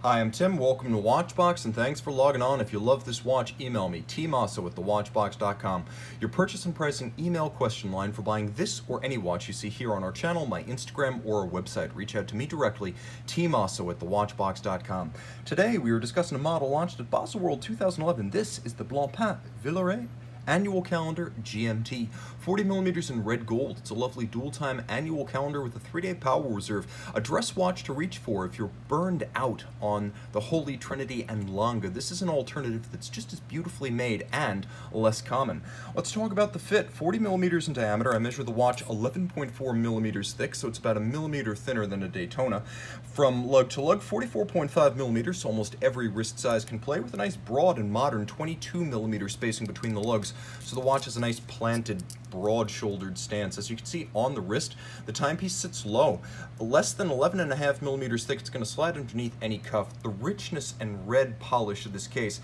Hi, I'm Tim. Welcome to Watchbox, and thanks for logging on. If you love this watch, email me, tmosso@thewatchbox.com. Your purchase and pricing email question line for buying this or any watch you see here on our channel, my Instagram, or our website. Reach out to me directly, tmosso@thewatchbox.com. Today, we are discussing a model launched at Basel World 2011. This is the Blancpain Villeret Annual Calendar GMT, 40 millimeters in red gold. It's a lovely dual-time annual calendar with a 3-day power reserve, a dress watch to reach for if you're burned out on the Holy Trinity and Longa. This is an alternative that's just as beautifully made and less common. Let's talk about the fit. 40 millimeters in diameter. I measure the watch 11.4 millimeters thick, so it's about a millimeter thinner than a Daytona. From lug to lug, 44.5 millimeters, so almost every wrist size can play, with a nice broad and modern 22 millimeter spacing between the lugs. So the watch has a nice planted, broad-shouldered stance. As you can see on the wrist, the timepiece sits low. Less than 11.5 millimeters thick, it's going to slide underneath any cuff. The richness and red polish of this case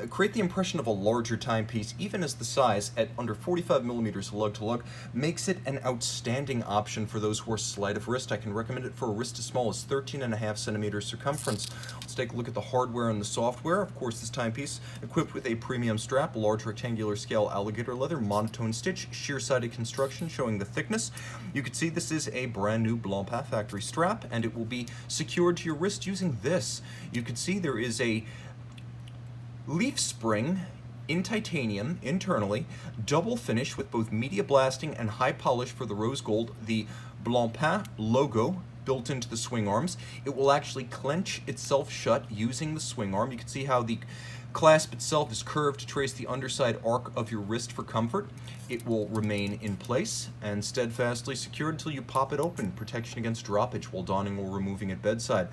create the impression of a larger timepiece, even as the size at under 45 millimeters lug to lug makes it an outstanding option for those who are slight of wrist. I can recommend it for a wrist as small as 13.5 centimeters circumference. Let's take a look at the hardware and the software. Of course, this timepiece equipped with a premium strap, a large rectangular scale alligator leather, monotone stitch, sheer-sided construction showing the thickness. You can see this is a brand new Blancpain factory strap, and it will be secured to your wrist using this. You can see there is a leaf spring in titanium internally, double finish with both media blasting and high polish for the rose gold, the Blancpain logo built into the swing arms. It will actually clench itself shut using the swing arm. You can see how the clasp itself is curved to trace the underside arc of your wrist for comfort. It will remain in place and steadfastly secured until you pop it open, protection against droppage while donning or removing at bedside.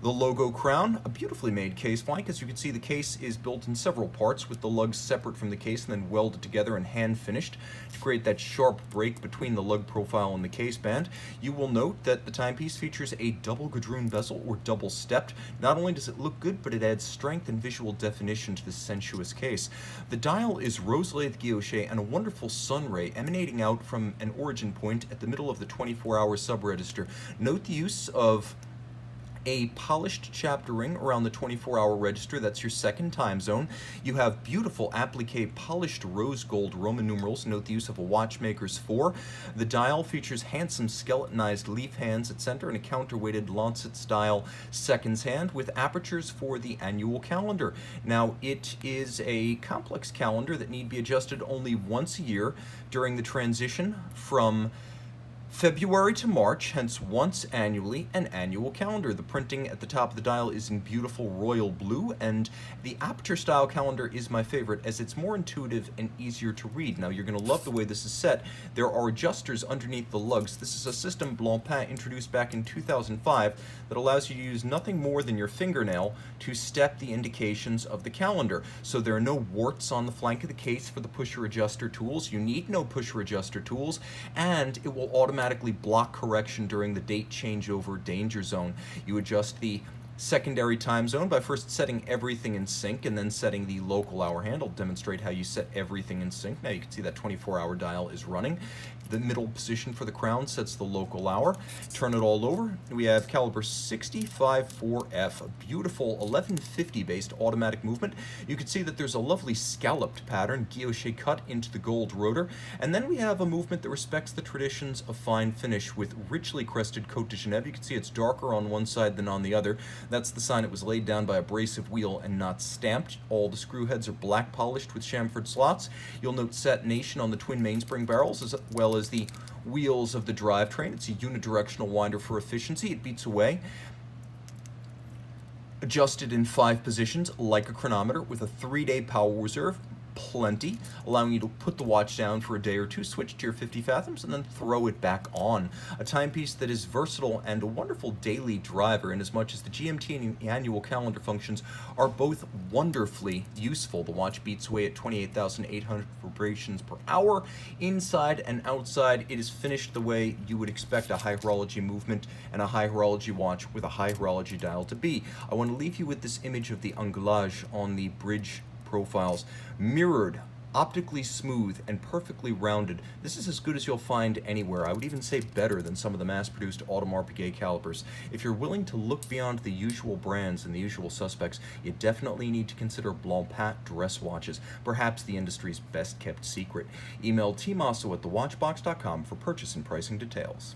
The logo crown, a beautifully made case flank. As you can see, the case is built in several parts with the lugs separate from the case and then welded together and hand finished to create that sharp break between the lug profile and the case band. You will note that the timepiece features a double gadroon bezel, or double stepped. Not only does it look good, but it adds strength and visual definition to this sensuous case. The dial is rose lathe guilloche and a wonderful sun ray emanating out from an origin point at the middle of the 24-hour sub-register. Note the use of a polished chapter ring around the 24-hour register. That's your second time zone. You have beautiful applique polished rose gold Roman numerals. Note the use of a watchmaker's 4. The dial features handsome skeletonized leaf hands at center and a counterweighted lancet style seconds hand with apertures for the annual calendar. Now, it is a complex calendar that need be adjusted only once a year during the transition from February to March, hence once annually, an annual calendar. The printing at the top of the dial is in beautiful royal blue, and the aperture style calendar is my favorite as it's more intuitive and easier to read. Now, you're going to love the way this is set. There are adjusters underneath the lugs. This is a system Blancpain introduced back in 2005 that allows you to use nothing more than your fingernail to step the indications of the calendar. So there are no warts on the flank of the case for the pusher adjuster tools. You need no pusher adjuster tools, and it will automatically block correction during the date changeover danger zone. You adjust the secondary time zone by first setting everything in sync and then setting the local hour hand. I'll demonstrate how you set everything in sync. Now you can see that 24-hour dial is running. The middle position for the crown sets the local hour. Turn it all over. We have caliber 654F, a beautiful 1150 based automatic movement. You can see that there's a lovely scalloped pattern, guilloche cut into the gold rotor. And then we have a movement that respects the traditions of fine finish with richly crested Cote de Genève. You can see it's darker on one side than on the other. That's the sign it was laid down by abrasive wheel and not stamped. All the screw heads are black polished with chamfered slots. You'll note satination on the twin mainspring barrels as well as the wheels of the drivetrain. It's a unidirectional winder for efficiency. It beats away. Adjusted in 5 positions like a chronometer with a 3-day power reserve. Plenty, allowing you to put the watch down for a day or two, switch to your 50 fathoms, and then throw it back on. A timepiece that is versatile and a wonderful daily driver, in as much as the GMT and the annual calendar functions are both wonderfully useful. The watch beats away at 28,800 vibrations per hour. Inside and outside, it is finished the way you would expect a high horology movement and a high horology watch with a high horology dial to be. I want to leave you with this image of the angulage on the bridge profiles, mirrored Optically smooth and perfectly rounded. This is as good as you'll find anywhere. I would even say better than some of the mass-produced Audemars Piguet calipers. If you're willing to look beyond the usual brands and the usual suspects, you definitely need to consider Blancpain dress watches, perhaps the industry's best-kept secret. Email tmosso@thewatchbox.com for purchase and pricing details.